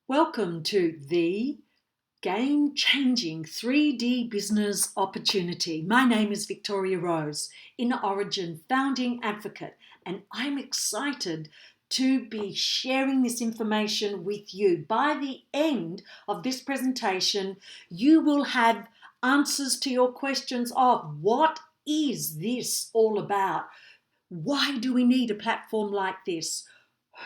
Welcome to the game-changing 3D business opportunity. My name is Victoria Rose, InnerOrigin founding advocate, and I'm excited to be sharing this information with you. By the end of this presentation, you will have answers to your questions of what is this all about? Why do we need a platform like this?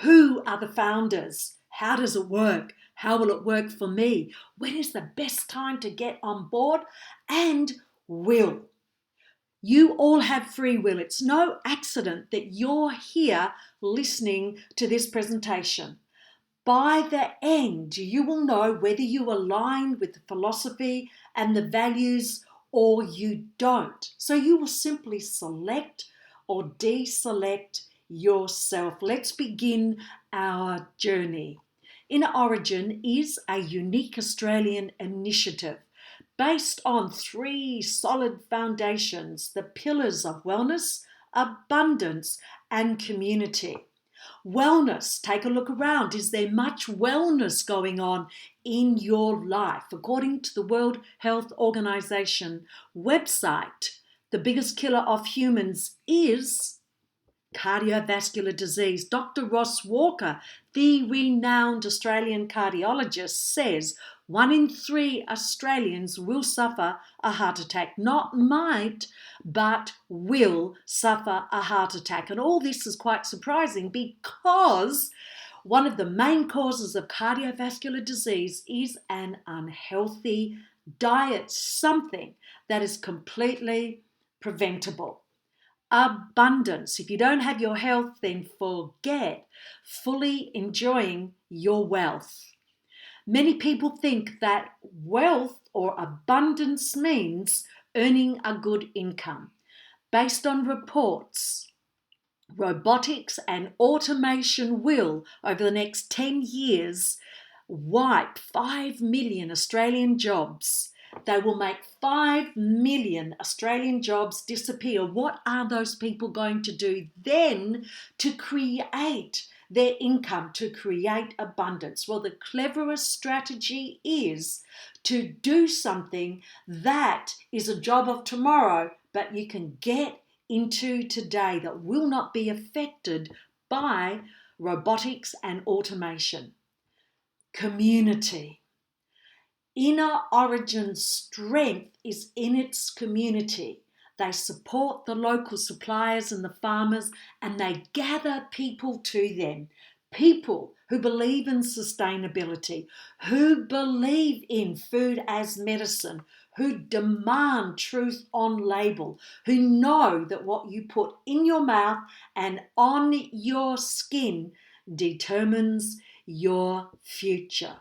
Who are the founders? How does it work? How will it work for me? When is the best time to get on board? And will. You all have free will. It's no accident that you're here listening to this presentation. By the end, you will know whether you align with the philosophy and the values or you don't. So you will simply select or deselect yourself. Let's begin our journey. InnerOrigin is a unique Australian initiative based on three solid foundations: the pillars of wellness, abundance, and community. Wellness, take a look around. Is there much wellness going on in your life? According to the World Health Organization website, the biggest killer of humans is cardiovascular disease. Dr. Ross Walker, the renowned Australian cardiologist, says 1 in 3 Australians will suffer a heart attack. Not might, but will suffer a heart attack. And all this is quite surprising because one of the main causes of cardiovascular disease is an unhealthy diet, something that is completely preventable. Abundance. If you don't have your health, then forget fully enjoying your wealth. Many people think that wealth or abundance means earning a good income. Based on reports, robotics and automation will, over the next 10 years, wipe 5 million Australian jobs. They will make 5 million Australian jobs disappear. What are those people going to do then to create their income, to create abundance? Well, the cleverest strategy is to do something that is a job of tomorrow, but you can get into today that will not be affected by robotics and automation. Community. InnerOrigin's strength is in its community. They support the local suppliers and the farmers, and they gather people to them. People who believe in sustainability, who believe in food as medicine, who demand truth on label, who know that what you put in your mouth and on your skin determines your future.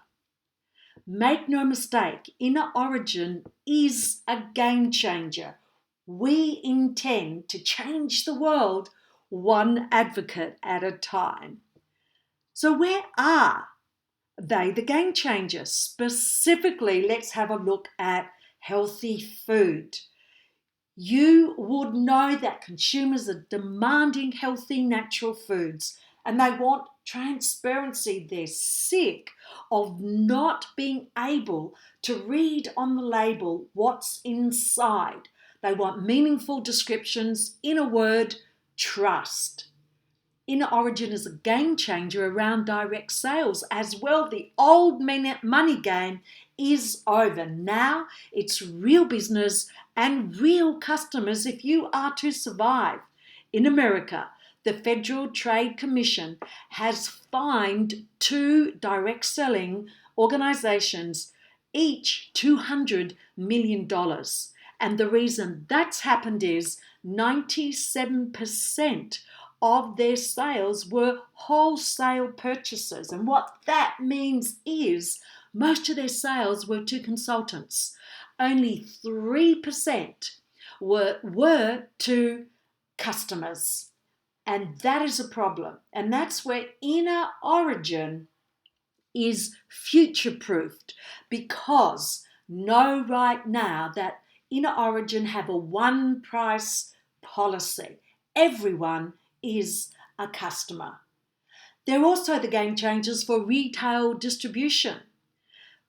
Make no mistake, InnerOrigin is a game changer. We intend to change the world one advocate at a time. So where are they, the game changers? Specifically, let's have a look at healthy food. You would know that consumers are demanding healthy, natural foods, and they want transparency. They're sick of not being able to read on the label what's inside. They want meaningful descriptions. In a word, trust. InnerOrigin is a game changer around direct sales as well. The old money game is over. Now it's real business and real customers if you are to survive. In America, the Federal Trade Commission has fined 2 direct selling organizations, each $200 million. And the reason that's happened is 97% of their sales were wholesale purchases. And what that means is most of their sales were to consultants. Only 3% were to customers. And that is a problem. And that's where InnerOrigin is future-proofed, because know right now that InnerOrigin have a one price policy. Everyone is a customer. They're also the game changers for retail distribution.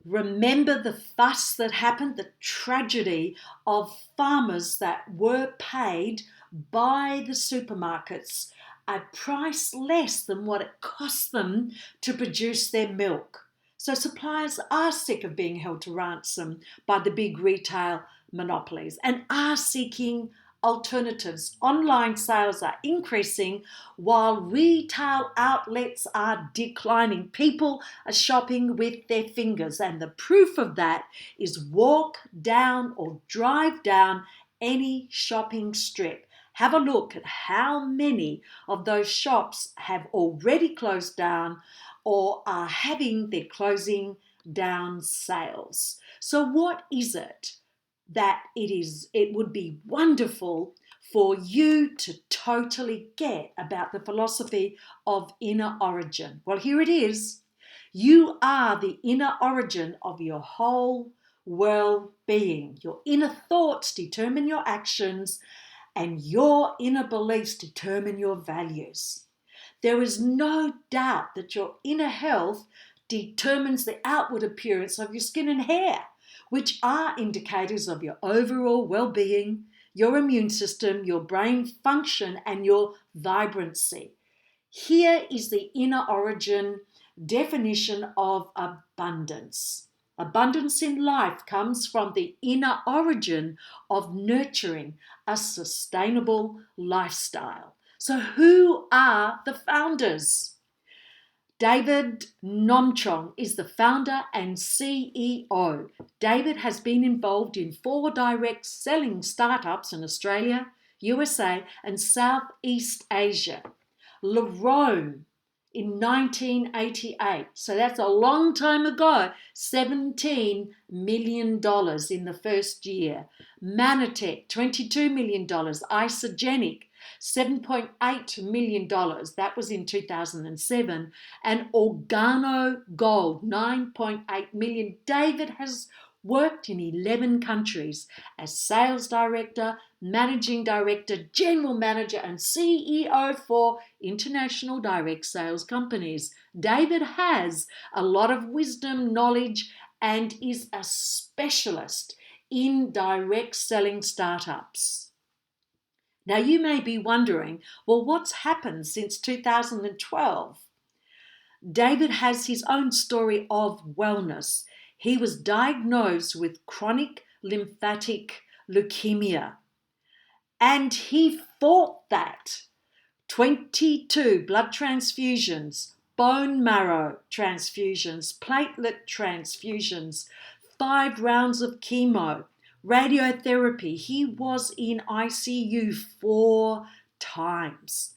Remember the fuss that happened, the tragedy of farmers that were paid by the supermarkets a price less than what it cost them to produce their milk. So suppliers are sick of being held to ransom by the big retail monopolies and are seeking alternatives. Online sales are increasing while retail outlets are declining. People are shopping with their fingers, and the proof of that is walk down or drive down any shopping strip. Have a look at how many of those shops have already closed down or are having their closing down sales. So what is it that it would be wonderful for you to totally get about the philosophy of inner origin? Well, here it is. You are the inner origin of your whole well-being. Your inner thoughts determine your actions, and your inner beliefs determine your values. There is no doubt that your inner health determines the outward appearance of your skin and hair, which are indicators of your overall well-being, your immune system, your brain function, and your vibrancy. Here is the inner origin definition of abundance. Abundance in life comes from the inner origin of nurturing a sustainable lifestyle. So, who are the founders? David Nomchong is the founder and CEO. David has been involved in 4 direct selling startups in Australia, USA, and Southeast Asia. Lerone in 1988, so that's a long time ago, $17 million in the first year. Manatech, $22 million. Isogenic, $7.8 million. That was in 2007. And Organo Gold, $9.8 million. David has worked in 11 countries as sales director, managing director, general manager, and CEO for international direct sales companies. David has a lot of wisdom, knowledge, and is a specialist in direct selling startups. Now, you may be wondering, well, what's happened since 2012? David has his own story of wellness. He was diagnosed with chronic lymphatic leukemia, and he fought that. 22 blood transfusions, bone marrow transfusions, platelet transfusions, 5 rounds of chemo, radiotherapy. He was in ICU 4 times.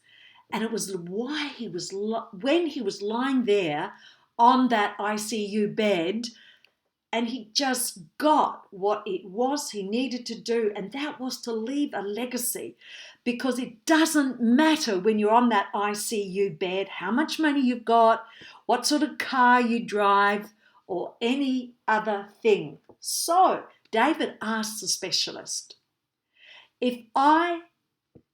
And it was why when he was lying there on that ICU bed, and he just got what it was he needed to do, and that was to leave a legacy. Because it doesn't matter when you're on that ICU bed how much money you've got, what sort of car you drive, or any other thing. So David asked the specialist, if I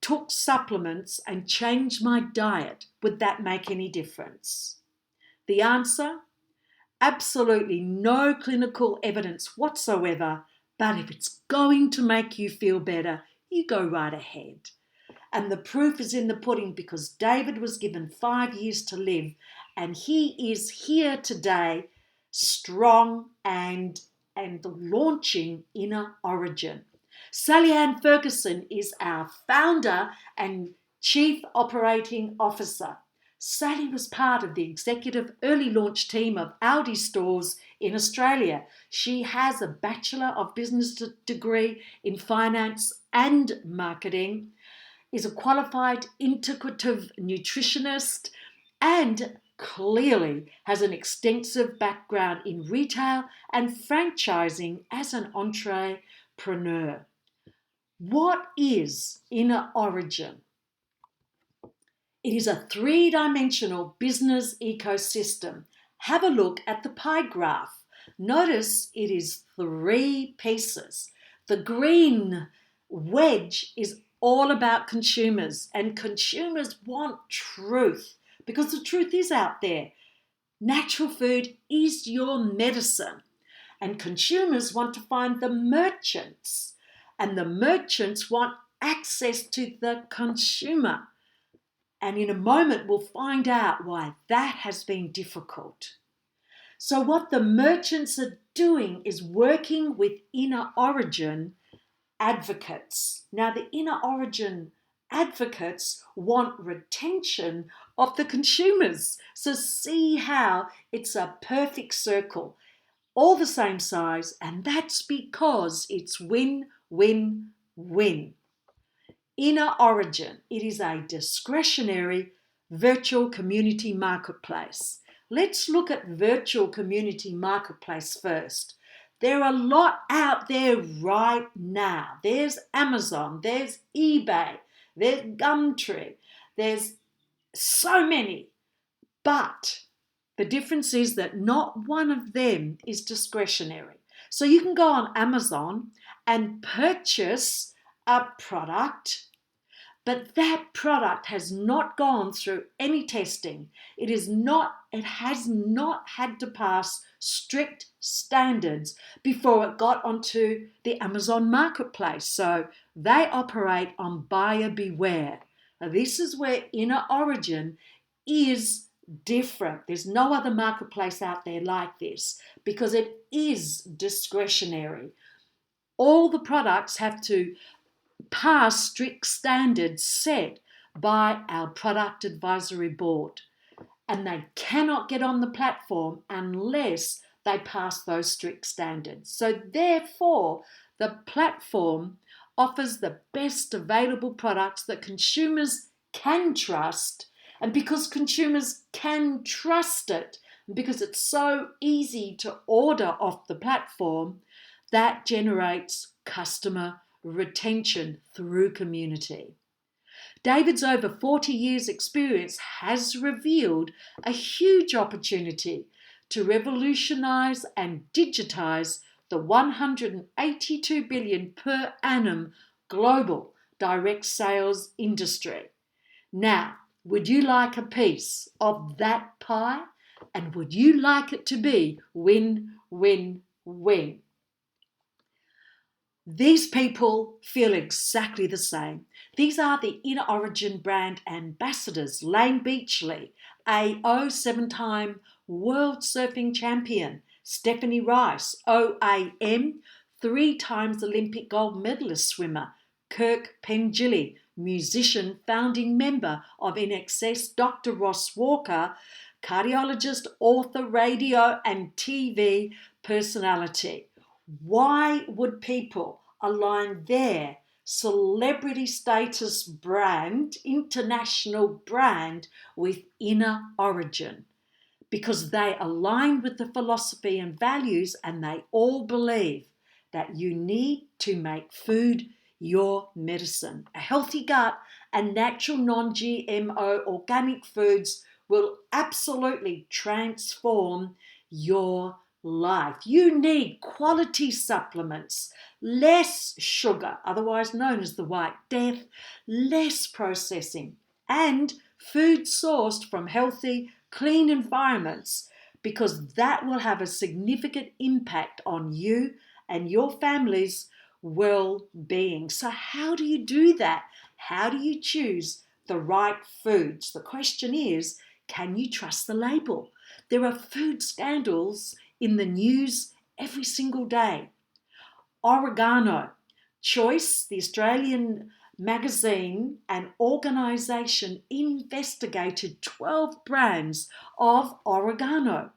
took supplements and changed my diet, would that make any difference? The answer? Absolutely no clinical evidence whatsoever, but if it's going to make you feel better, you go right ahead. And the proof is in the pudding, because David was given 5 years to live, and he is here today, strong and launching Inner Origin. Sally Ann Ferguson is our founder and Chief Operating Officer. Sally was part of the executive early launch team of Aldi stores in Australia. She has a Bachelor of Business degree in finance and marketing, is a qualified integrative nutritionist, and clearly has an extensive background in retail and franchising as an entrepreneur. What is Inner Origin? It is a 3-dimensional business ecosystem. Have a look at the pie graph. Notice it is 3 pieces. The green wedge is all about consumers, and consumers want truth. because the truth is out there. Natural food is your medicine, and consumers want to find the merchants, and the merchants want access to the consumer. And in a moment, we'll find out why that has been difficult. So what the merchants are doing is working with InnerOrigin advocates. Now, the InnerOrigin advocates want retention of the consumers. So see how it's a perfect circle, all the same size, and that's because it's win, win, win. InnerOrigin, it is a discretionary virtual community marketplace. Let's look at virtual community marketplace first. There are a lot out there right now. There's Amazon, there's eBay, there's Gumtree, there's so many. But the difference is that not one of them is discretionary. So you can go on Amazon and purchase a product, but that product has not gone through any testing. It has not had to pass strict standards before it got onto the Amazon marketplace. So they operate on buyer beware. Now, this is where InnerOrigin is different. There's no other marketplace out there like this because it is discretionary. All the products have to pass strict standards set by our product advisory board, and they cannot get on the platform unless they pass those strict standards. So therefore, the platform offers the best available products that consumers can trust, and because consumers can trust it, and because it's so easy to order off the platform, that generates customer retention through community. David's over 40 years' experience has revealed a huge opportunity to revolutionise and digitise the 182 billion per annum global direct sales industry. Now, would you like a piece of that pie? And would you like it to be win, win, win? These people feel exactly the same. These are the InnerOrigin brand ambassadors: Lane Beachley, a 7-time world surfing champion; Stephanie Rice, OAM, 3 times Olympic gold medalist swimmer; Kirk Pengilly, musician, founding member of INXS; Dr. Ross Walker, cardiologist, author, radio and TV personality. Why would people align their celebrity status brand, international brand, with InnerOrigin? Because they align with the philosophy and values, and they all believe that you need to make food your medicine. A healthy gut and natural non-GMO organic foods will absolutely transform your life. You need quality supplements, less sugar, otherwise known as the White Death, less processing, and food sourced from healthy, clean environments, because that will have a significant impact on you and your family's well-being. So how do you do that? How do you choose the right foods? The question is, can you trust the label? There are food scandals in the news every single day. Oregano. Choice, the Australian magazine and organisation, investigated 12 brands of oregano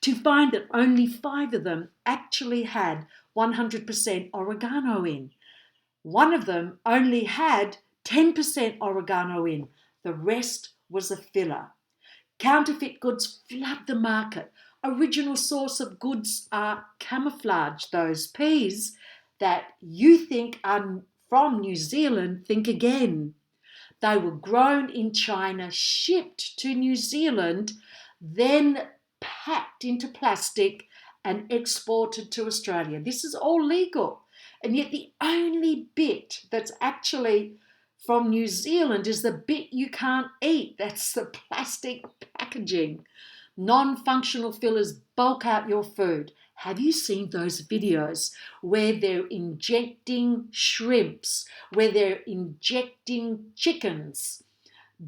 to find that only 5 of them actually had 100% oregano in. One of them only had 10% oregano in. The rest was a filler. Counterfeit goods flood the market. Original source of goods are camouflaged. Those peas that you think are from New Zealand, think again. They were grown in China, shipped to New Zealand, then packed into plastic and exported to Australia. This is all legal. And yet the only bit that's actually from New Zealand is the bit you can't eat. That's the plastic packaging. Non-functional fillers bulk out your food. Have you seen those videos where they're injecting shrimps, where they're injecting chickens?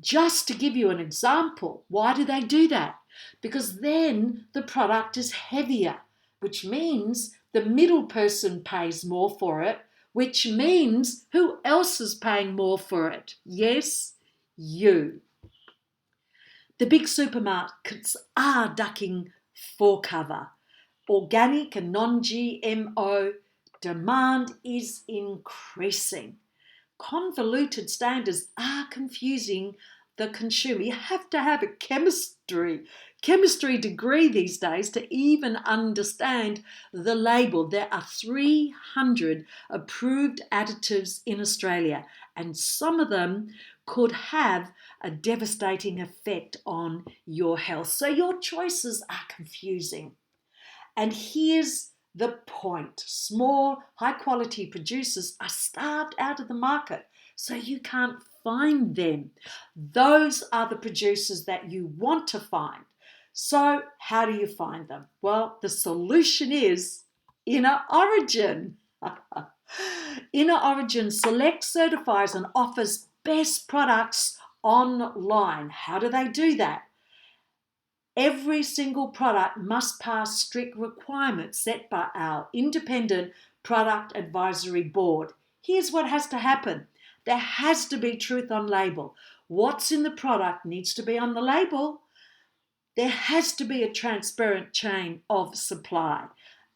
Just to give you an example, why do they do that? Because then the product is heavier, which means the middle person pays more for it, which means who else is paying more for it? Yes, you. The big supermarkets are ducking for cover. Organic and non-GMO demand is increasing. Convoluted standards are confusing the consumer. You have to have a chemistry degree these days to even understand the label. There are 300 approved additives in Australia, and some of them could have a devastating effect on your health. So your choices are confusing. And here's the point. Small, high-quality producers are starved out of the market, so you can't find them. Those are the producers that you want to find. So how do you find them? Well, the solution is InnerOrigin. InnerOrigin selects, certifies, and offers best products online. How do they do that? Every single product must pass strict requirements set by our independent product advisory board. Here's what has to happen. There has to be truth on label. What's in the product needs to be on the label. There has to be a transparent chain of supply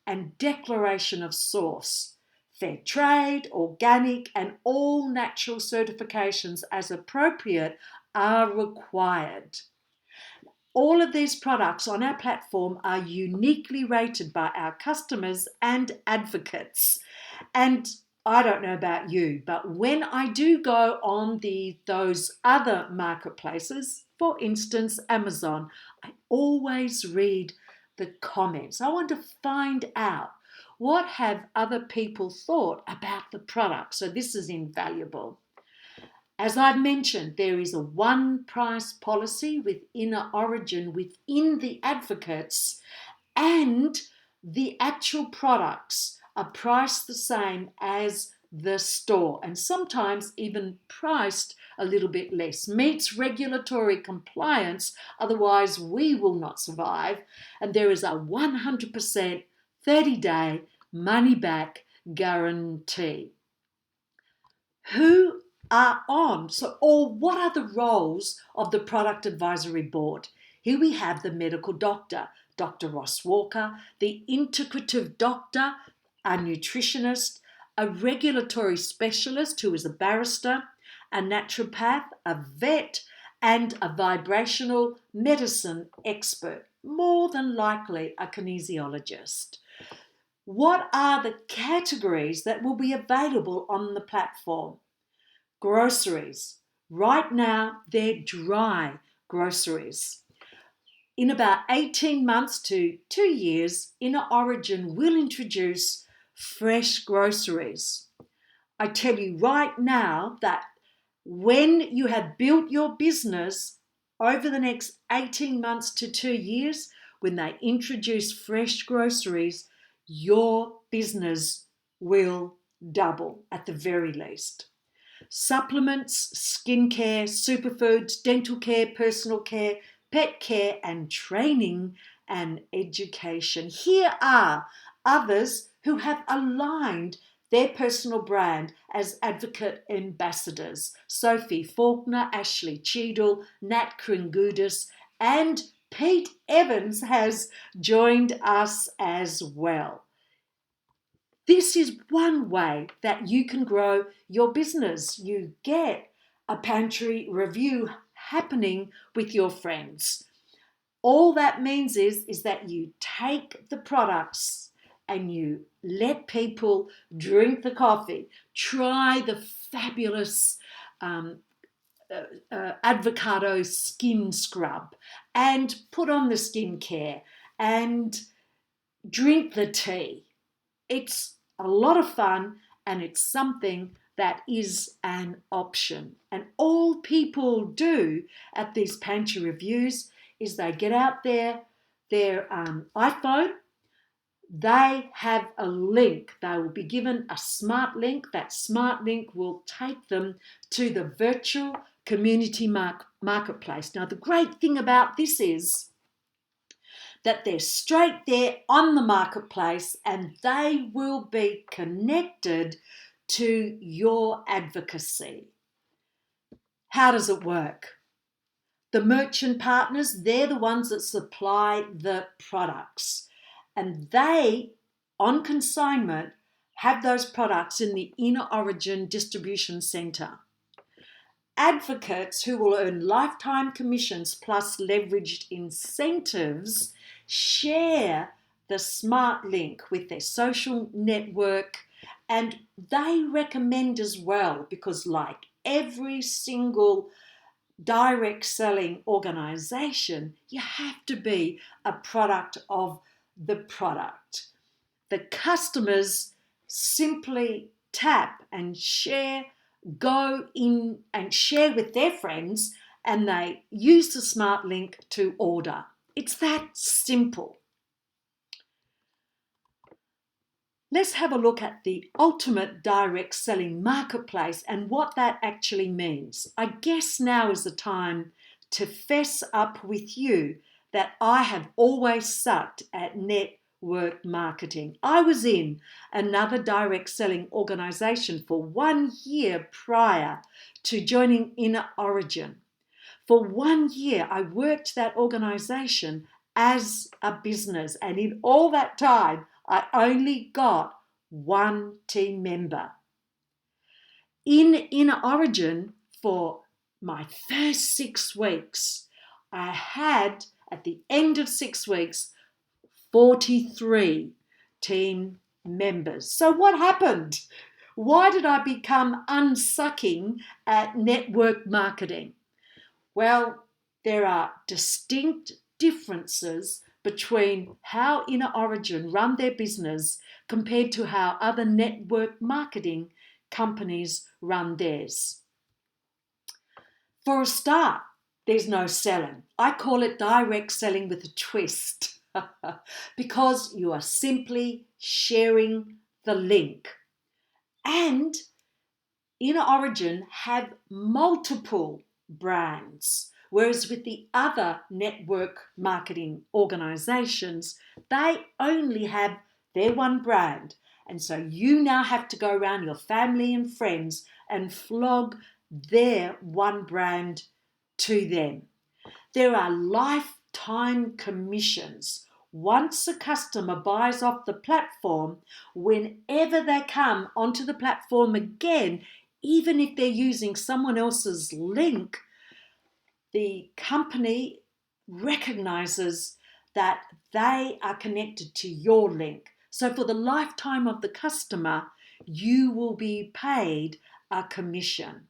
and declaration of source. Fair trade, organic, and all natural certifications as appropriate are required. All of these products on our platform are uniquely rated by our customers and advocates. And I don't know about you, but when I do go on those other marketplaces, for instance, Amazon, I always read the comments. I want to find out what have other people thought about the product. So this is invaluable. As I've mentioned, there is a one price policy with InnerOrigin within the advocates, and the actual products are priced the same as the store, and sometimes even priced a little bit less. Meets regulatory compliance, otherwise we will not survive. And there is a 100% 30-day money back guarantee. Who are on? Or what are the roles of the Product Advisory Board? Here we have the medical doctor, Dr. Ross Walker, the integrative doctor, a nutritionist, a regulatory specialist who is a barrister, a naturopath, a vet, and a vibrational medicine expert, more than likely a kinesiologist. What are the categories that will be available on the platform? Groceries. Right now, they're dry groceries. In about 18 months to 2 years, InnerOrigin will introduce fresh groceries. I tell you right now that when you have built your business over the next 18 months to 2 years, when they introduce fresh groceries, your business will double at the very least. Supplements, skincare, superfoods, dental care, personal care, pet care, and training and education. Here are others who have aligned their personal brand as advocate ambassadors. Sophie Faulkner, Ashley Cheadle, Nat Kringudis, and Pete Evans has joined us as well. This is one way that you can grow your business. You get a pantry review happening with your friends. All that means is that you take the products and you let people drink the coffee, try the fabulous avocado skin scrub, and put on the skincare and drink the tea. It's a lot of fun, and it's something that is an option. And all people do at these pantry reviews is they get out their iPhone, they have a link. They will be given a smart link. That smart link will take them to the virtual community marketplace. Now, the great thing about this is that they're straight there on the marketplace and they will be connected to your advocacy. How does it work? The merchant partners, they're the ones that supply the products, and they, on consignment, have those products in the InnerOrigin distribution centre. Advocates who will earn lifetime commissions plus leveraged incentives share the smart link with their social network, and they recommend as well, because like every single direct selling organization, you have to be a product of the product. The customers simply tap and share, go in and share with their friends, and they use the smart link to order. It's that simple. Let's have a look at the ultimate direct selling marketplace and what that actually means. I guess now is the time to fess up with you that I have always sucked at network marketing. I was in another direct selling organization for 1 year prior to joining InnerOrigin. For 1 year, I worked that organization as a business, and in all that time, I only got one team member. In InnerOrigin, for my first 6 weeks, I had, at the end of 6 weeks, 43 team members. So what happened? Why did I become unsucking at network marketing? Well, there are distinct differences between how InnerOrigin run their business compared to how other network marketing companies run theirs. For a start, there's no selling. I call it direct selling with a twist because you are simply sharing the link. And InnerOrigin have multiple brands, whereas with the other network marketing organizations, they only have their one brand. And so you now have to go around your family and friends and flog their one brand to them. There are lifetime commissions. Once a customer buys off the platform, whenever they come onto the platform again, even if they're using someone else's link, the company recognizes that they are connected to your link. So for the lifetime of the customer, you will be paid a commission.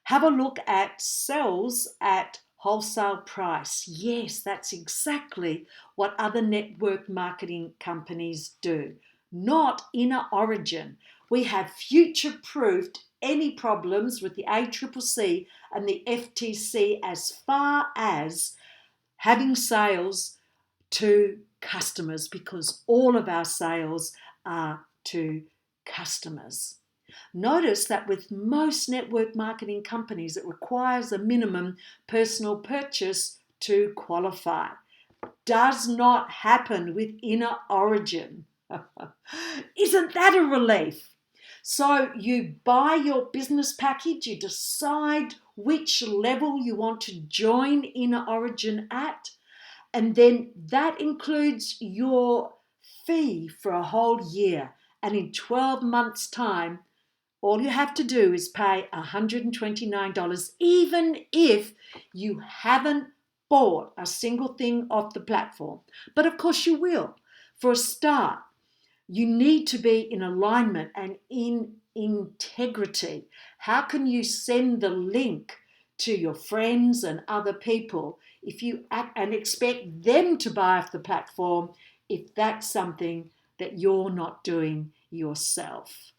Have a look at sales at wholesale price. Yes, that's exactly what other network marketing companies do. Not InnerOrigin. We have future-proofed any problems with the ACCC and the FTC as far as having sales to customers, because all of our sales are to customers. Notice that with most network marketing companies, it requires a minimum personal purchase to qualify. Does not happen with InnerOrigin. Isn't that a relief? So you buy your business package, you decide which level you want to join InnerOrigin at, and then that includes your fee for a whole year. And in 12 months' time, all you have to do is pay $129, even if you haven't bought a single thing off the platform. But of course you will. For a start, you need to be in alignment and in integrity. How can you send the link to your friends and other people if you and expect them to buy off the platform if that's something that you're not doing yourself?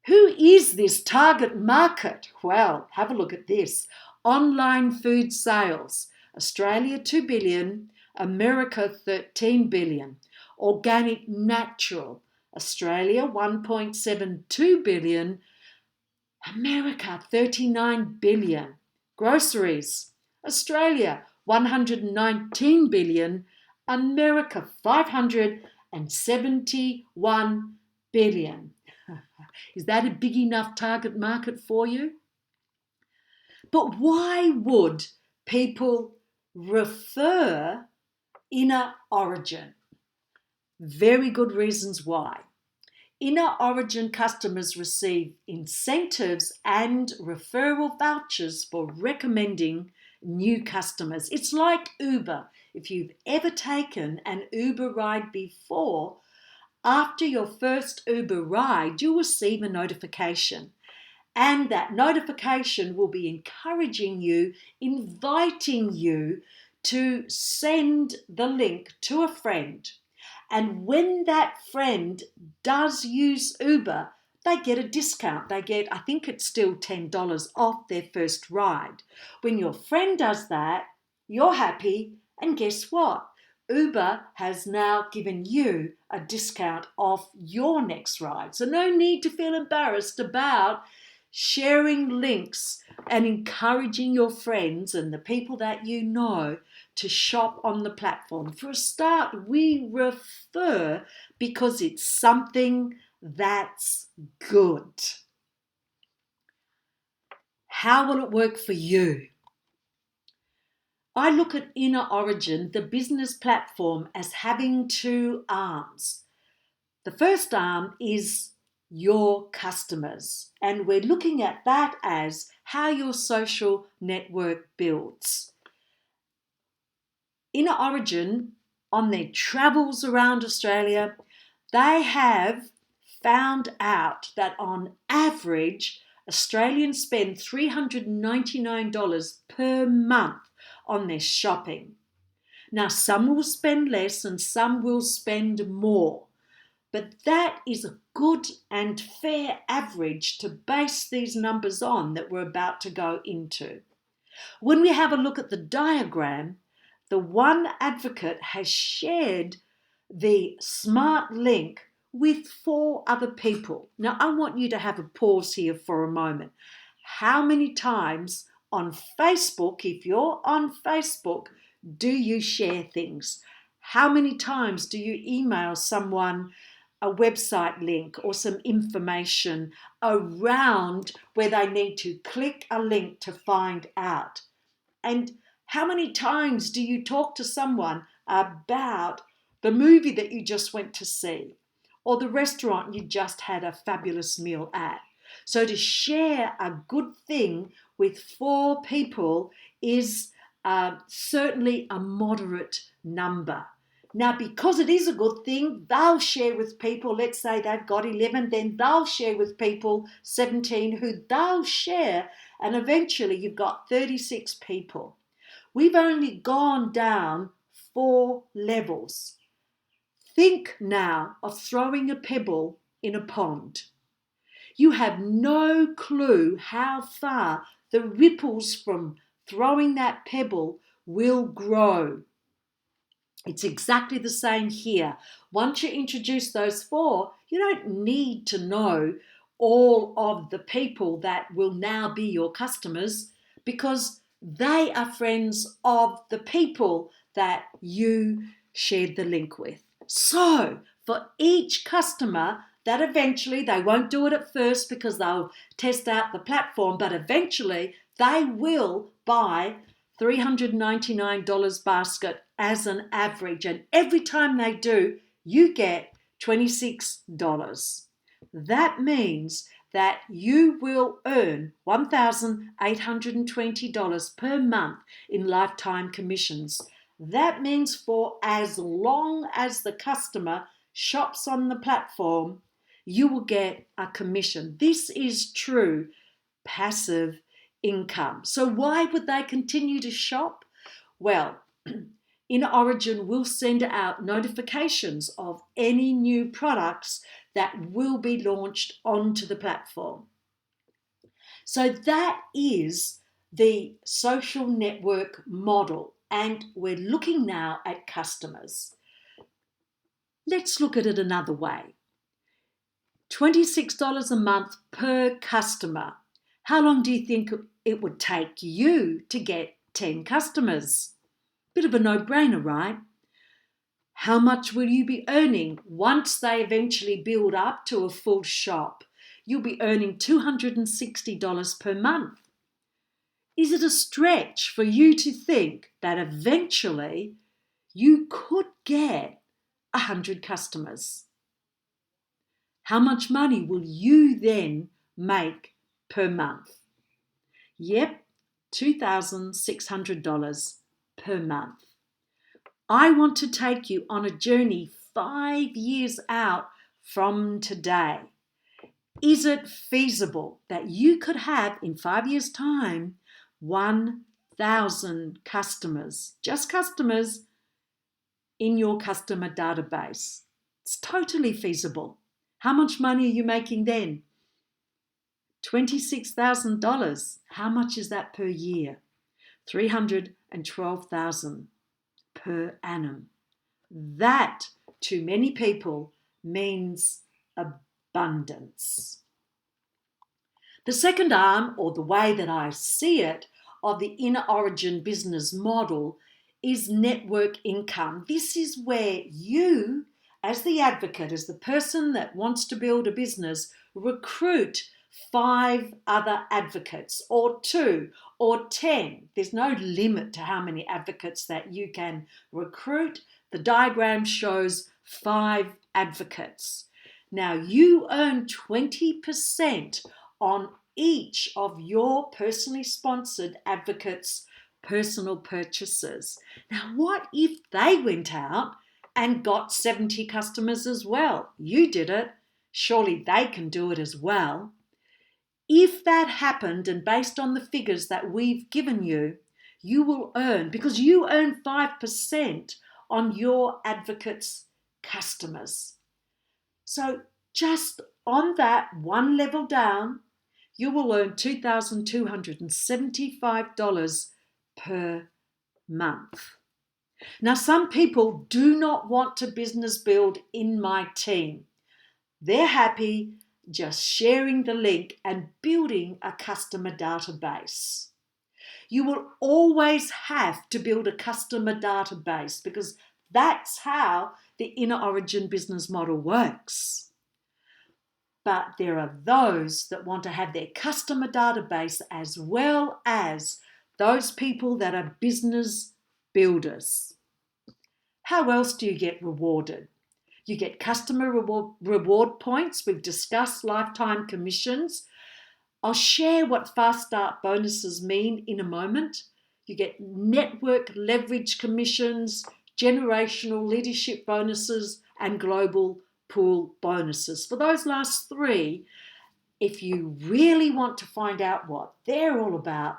Who is this target market? Well, have a look at this. Online food sales. Australia 2 billion, America 13 billion. Organic natural. Australia 1.72 billion, America 39 billion. Groceries. Australia 119 billion, America 571 billion. Is that a big enough target market for you? But why would people refer InnerOrigin? Very good reasons why. InnerOrigin customers receive incentives and referral vouchers for recommending new customers. It's like Uber. If you've ever taken an Uber ride before, after your first Uber ride, you'll receive a notification. And that notification will be encouraging you, inviting you to send the link to a friend. And when that friend does use Uber, they get a discount. They get, I think it's still $10 off their first ride. When your friend does that, you're happy. And guess what? Uber has now given you a discount off your next ride. So no need to feel embarrassed about sharing links and encouraging your friends and the people that you know to shop on the platform. For a start, we refer because it's something that's good. How will it work for you? I look at InnerOrigin, the business platform, as having two arms. The first arm is your customers, and we're looking at that as how your social network builds. InnerOrigin, on their travels around Australia, they have found out that on average, Australians spend $399 per month on their shopping. Now, some will spend less and some will spend more, but that is a good and fair average to base these numbers on that we're about to go into. When we have a look at the diagram, the one advocate has shared the smart link with 4 other people. Now, I want you to have a pause here for a moment. How many times on Facebook, if you're on Facebook, do you share things? How many times do you email someone a website link or some information around where they need to click a link to find out? And how many times do you talk to someone about the movie that you just went to see or the restaurant you just had a fabulous meal at? So to share a good thing with 4 people is certainly a moderate number. Now, because it is a good thing, they'll share with people, let's say they've got 11, then they'll share with people 17 who they'll share, and eventually you've got 36 people. We've only gone down 4 levels. Think now of throwing a pebble in a pond. You have no clue how far the ripples from throwing that pebble will grow. It's exactly the same here. Once you introduce those 4, you don't need to know all of the people that will now be your customers because they are friends of the people that you shared the link with. So for each customer that eventually, they won't do it at first because they'll test out the platform, but eventually they will buy $399 basket as an average. And every time they do, you get $26. That means that you will earn $1,820 per month in lifetime commissions. That means for as long as the customer shops on the platform, you will get a commission. This is true passive income. So why would they continue to shop? Well, InnerOrigin will send out notifications of any new products that will be launched onto the platform. So that is the social network model, and we're looking now at customers. Let's look at it another way. $26 a month per customer. How long do you think it would take you to get 10 customers? Bit of a no-brainer, right? How much will you be earning once they eventually build up to a full shop? You'll be earning $260 per month. Is it a stretch for you to think that eventually you could get 100 customers? How much money will you then make per month? Yep, $2,600 per month. I want to take you on a journey 5 years out from today. Is it feasible that you could have in 5 years' time 1,000 customers, just customers, in your customer database? It's totally feasible. How much money are you making then? $26,000. How much is that per year? $312,000 per annum. That, to many people, means abundance. The second arm, or the way that I see it, of the InnerOrigin business model is network income. This is where you, as the advocate, as the person that wants to build a business, recruit 5 other advocates, or 2, or 10. There's no limit to how many advocates that you can recruit. The diagram shows 5 advocates. Now, you earn 20% on each of your personally sponsored advocates' personal purchases. Now, what if they went out and got 70 customers as well? You did it. Surely they can do it as well. If that happened, and based on the figures that we've given you, you will earn, because you earn 5% on your advocates' customers. So just on that one level down, you will earn $2,275 per month. Now, some people do not want to business build in my team. They're happy just sharing the link and building a customer database. You will always have to build a customer database because that's how the InnerOrigin business model works. But there are those that want to have their customer database as well as those people that are business builders. How else do you get rewarded? You get customer reward points. We've discussed lifetime commissions. I'll share what fast start bonuses mean in a moment. You get network leverage commissions, generational leadership bonuses, and global pool bonuses. For those last 3, if you really want to find out what they're all about,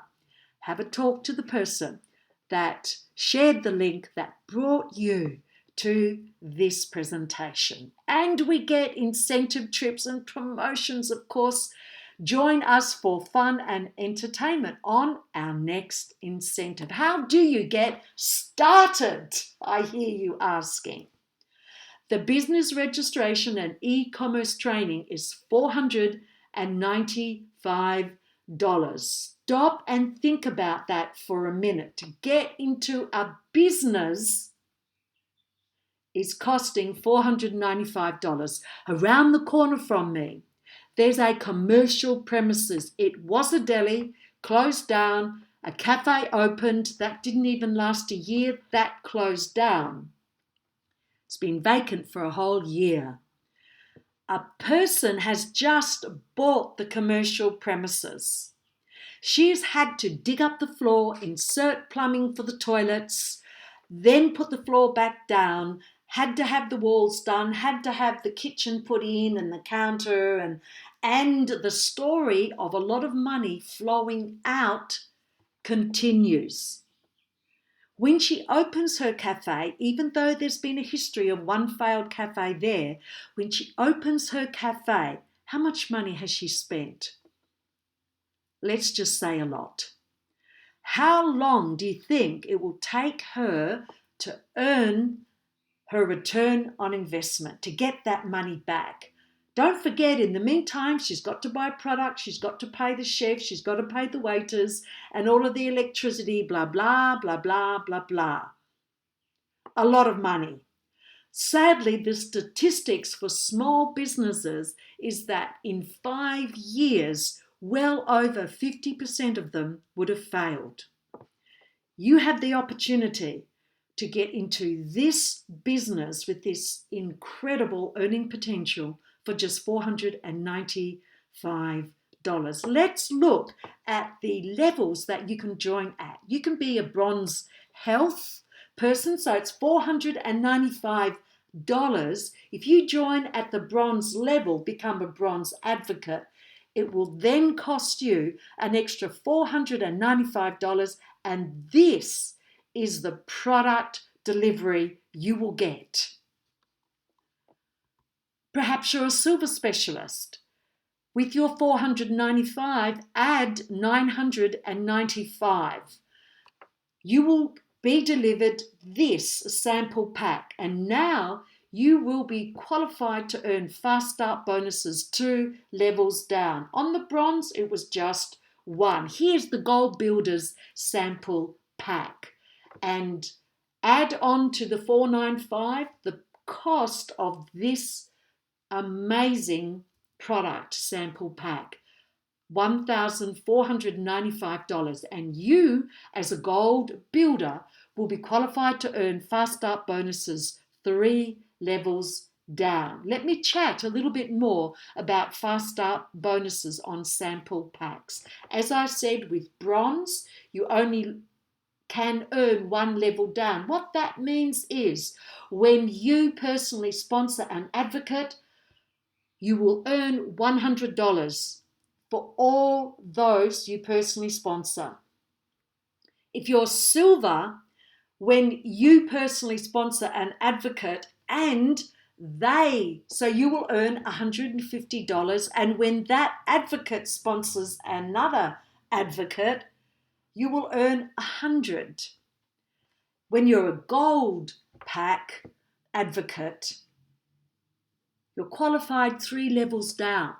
have a talk to the person that shared the link that brought you to this presentation. And we get incentive trips and promotions, of course. Join us for fun and entertainment on our next incentive. How do you get started? I hear you asking. The business registration and e-commerce training is $495. Stop and think about that for a minute. To get into a business is costing $495. Around the corner from me, there's a commercial premises. It was a deli, closed down. A cafe opened. That didn't even last a year. That closed down. It's been vacant for a whole year. A person has just bought the commercial premises. She's had to dig up the floor, insert plumbing for the toilets, then put the floor back down, had to have the walls done, had to have the kitchen put in and the counter, and the story of a lot of money flowing out continues. When she opens her cafe, even though there's been a history of one failed cafe there, when she opens her cafe, how much money has she spent? Let's just say a lot. How long do you think it will take her to earn her return on investment, to get that money back? Don't forget, in the meantime, she's got to buy products, she's got to pay the chef, she's got to pay the waiters and all of the electricity, blah, blah, blah, blah, blah, blah. A lot of money. Sadly, the statistics for small businesses is that in 5 years, well over 50% of them would have failed. You have the opportunity to get into this business with this incredible earning potential for just $495. Let's look at the levels that you can join at. You can be a bronze health person, so it's $495. If you join at the bronze level, become a bronze advocate, it will then cost you an extra $495, and this is the product delivery you will get. Perhaps you're a silver specialist. With your $495, add $995. You will be delivered this sample pack, and now you will be qualified to earn fast start bonuses 2 levels down. On the bronze, it was just 1. Here's the Gold Builders sample pack, and add on to the $495 the cost of this amazing product sample pack, $1,495, and you as a gold builder will be qualified to earn fast start bonuses 3 levels down. Let me chat a little bit more about fast start bonuses on sample packs. As I said, with bronze, you only can earn 1 level down. What that means is when you personally sponsor an advocate, you will earn $100 for all those you personally sponsor. If you're silver, when you personally sponsor an advocate and so you will earn $150, and when that advocate sponsors another advocate, you will earn $100. When you're a gold pack advocate, you're qualified 3 levels down.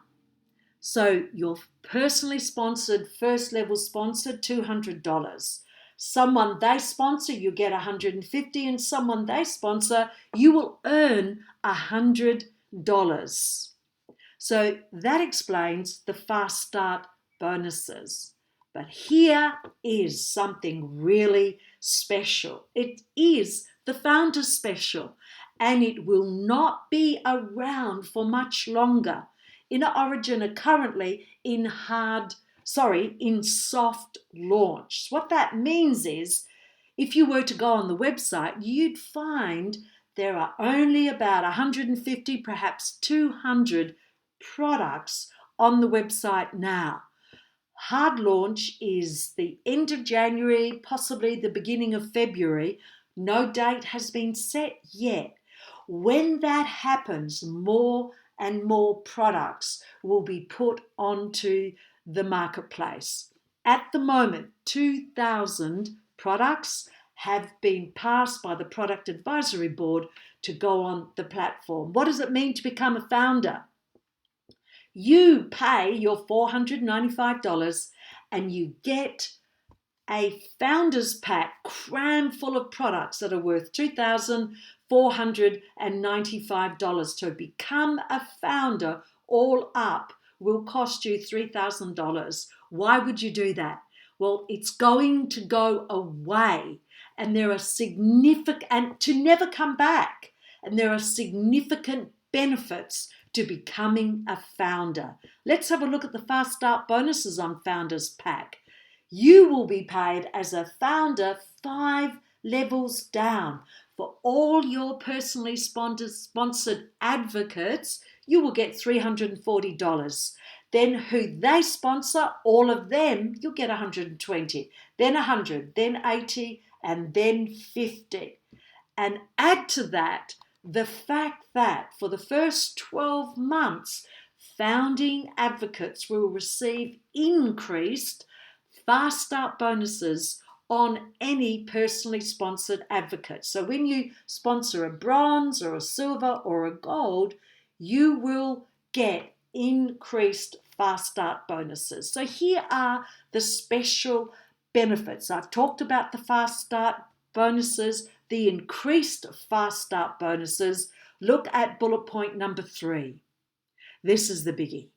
So your personally sponsored, first level sponsored, $200. Someone they sponsor, you get $150, and someone they sponsor, you will earn $100. So that explains the fast start bonuses. But here is something really special. It is the Founder Special, and it will not be around for much longer. InnerOrigin are currently in soft launch. What that means is, if you were to go on the website, you'd find there are only about 150, perhaps 200 products on the website now. Hard launch is the end of January, possibly the beginning of February. No date has been set yet. When that happens, more and more products will be put onto the marketplace. At the moment, 2,000 products have been passed by the Product Advisory Board to go on the platform. What does it mean to become a founder? You pay your $495 and you get a founder's pack crammed full of products that are worth $2,495. To become a founder, all up, will cost you $3,000. Why would you do that? Well, it's going to go away, and there are significant, and to never come back, and there are significant benefits to becoming a founder. Let's have a look at the fast start bonuses on Founders Pack. You will be paid as a founder 5 levels down. For all your personally sponsored advocates, you will get $340. Then who they sponsor, all of them, you'll get $120. Then $100, then $80, and then 50. And add to that the fact that for the first 12 months, founding advocates will receive increased fast start bonuses on any personally sponsored advocate. So when you sponsor a bronze or a silver or a gold, you will get increased fast start bonuses. So here are the special benefits. I've talked about the fast start bonuses, the increased fast start bonuses. Look at bullet point number 3. This is the biggie.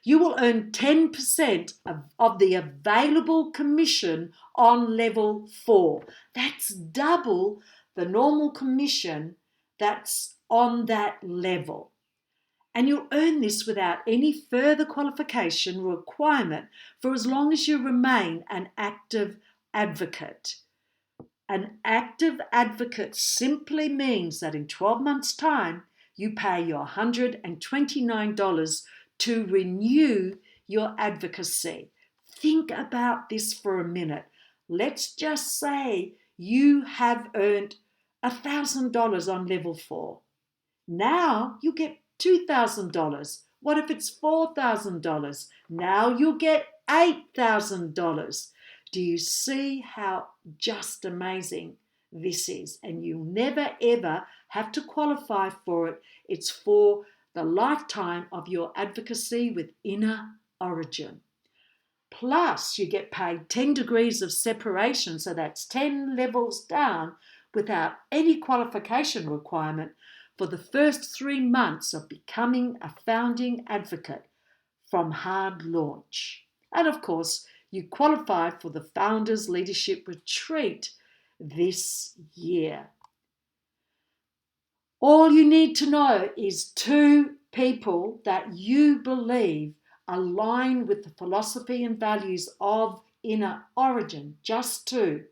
You will earn 10% of the available commission on level 4. That's double the normal commission that's on that level. And you'll earn this without any further qualification requirement for as long as you remain an active advocate. An active advocate simply means that in 12 months' time, you pay your $129 to renew your advocacy. Think about this for a minute. Let's just say you have earned $1,000 on level 4. Now you get $2,000. What if it's $4,000? Now you'll get $8,000. Do you see how just amazing this is? And you'll never ever have to qualify for it. It's for the lifetime of your advocacy with InnerOrigin. Plus, you get paid 10 degrees of separation, so that's 10 levels down without any qualification requirement for the first 3 months of becoming a founding advocate from hard launch. And of course, you qualify for the Founders Leadership Retreat this year. All you need to know is 2 people that you believe align with the philosophy and values of InnerOrigin, just 2.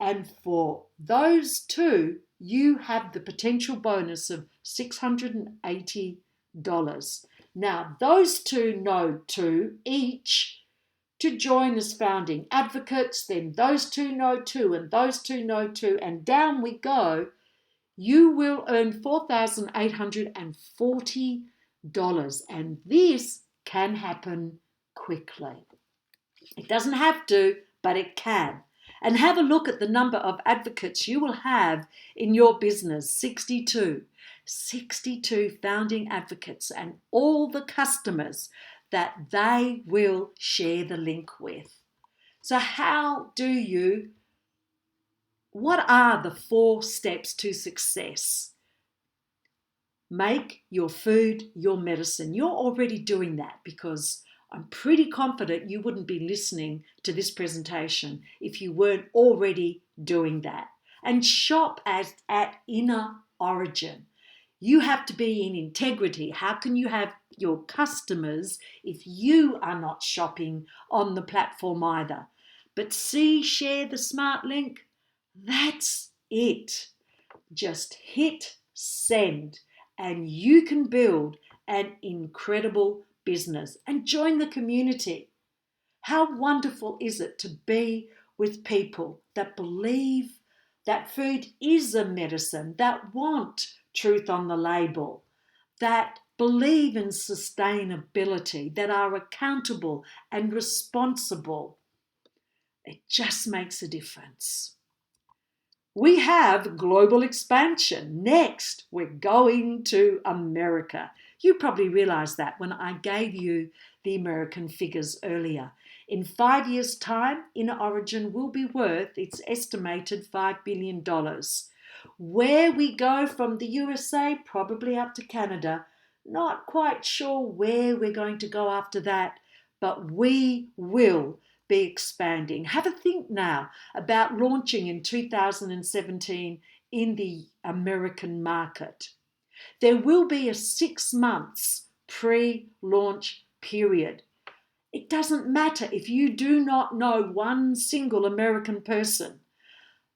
And for those 2, you have the potential bonus of $680. Now, those 2 know 2 each to join as founding advocates, then those 2 know 2, and those 2 know 2, and down we go. You will earn $4,840, and this can happen quickly. It doesn't have to, but it can. And have a look at the number of advocates you will have in your business, 62. 62 founding advocates and all the customers that they will share the link with. So what are the 4 steps to success? Make your food your medicine. You're already doing that because I'm pretty confident you wouldn't be listening to this presentation if you weren't already doing that. And shop at InnerOrigin. You have to be in integrity. How can you have your customers if you are not shopping on the platform either? But share the smart link. That's it. Just hit send and you can build an incredible business and join the community. How wonderful is it to be with people that believe that food is a medicine, that want truth on the label, that believe in sustainability, that are accountable and responsible. It just makes a difference. We have global expansion. Next, we're going to America. You probably realized that when I gave you the American figures earlier. In 5 years' time, InnerOrigin will be worth its estimated $5 billion. Where we go from the USA, probably up to Canada. Not quite sure where we're going to go after that, but we will be expanding. Have a think now about launching in 2017 in the American market. There will be a 6 months pre-launch period. It doesn't matter if you do not know one single American person.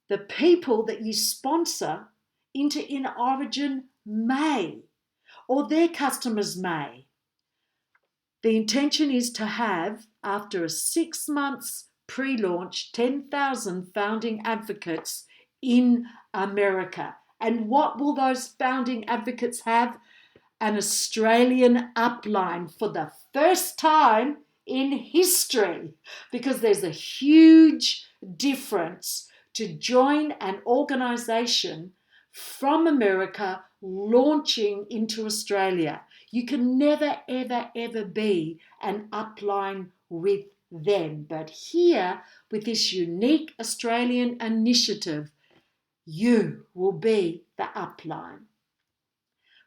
The people that you sponsor into InnerOrigin may, or their customers may. The intention is to have, after a 6 months pre-launch 10,000 founding advocates in America. And what will those founding advocates have? An Australian upline for the first time in history, because there's a huge difference to join an organization from America launching into Australia. You can never, ever, ever be an upline with them. But here, with this unique Australian initiative, you will be the upline.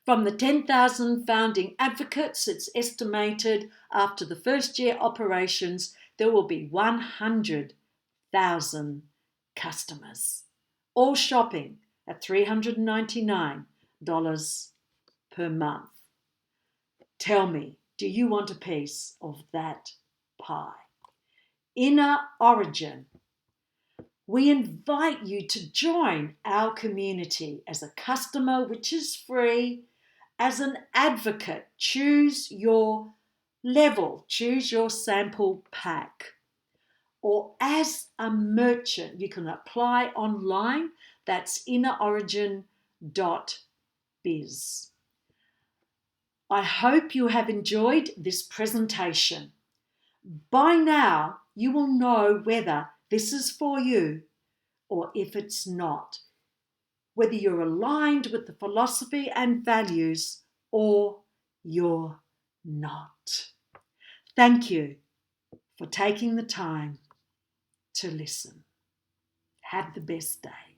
From the 10,000 founding advocates, it's estimated after the first year operations, there will be 100,000 customers, all shopping at $399 per month. Tell me, do you want a piece of that pie? InnerOrigin. We invite you to join our community as a customer, which is free. As an advocate, choose your level, choose your sample pack. Or as a merchant, you can apply online. That's InnerOrigin.biz. I hope you have enjoyed this presentation. By now, you will know whether this is for you or if it's not, whether you're aligned with the philosophy and values or you're not. Thank you for taking the time to listen. Have the best day.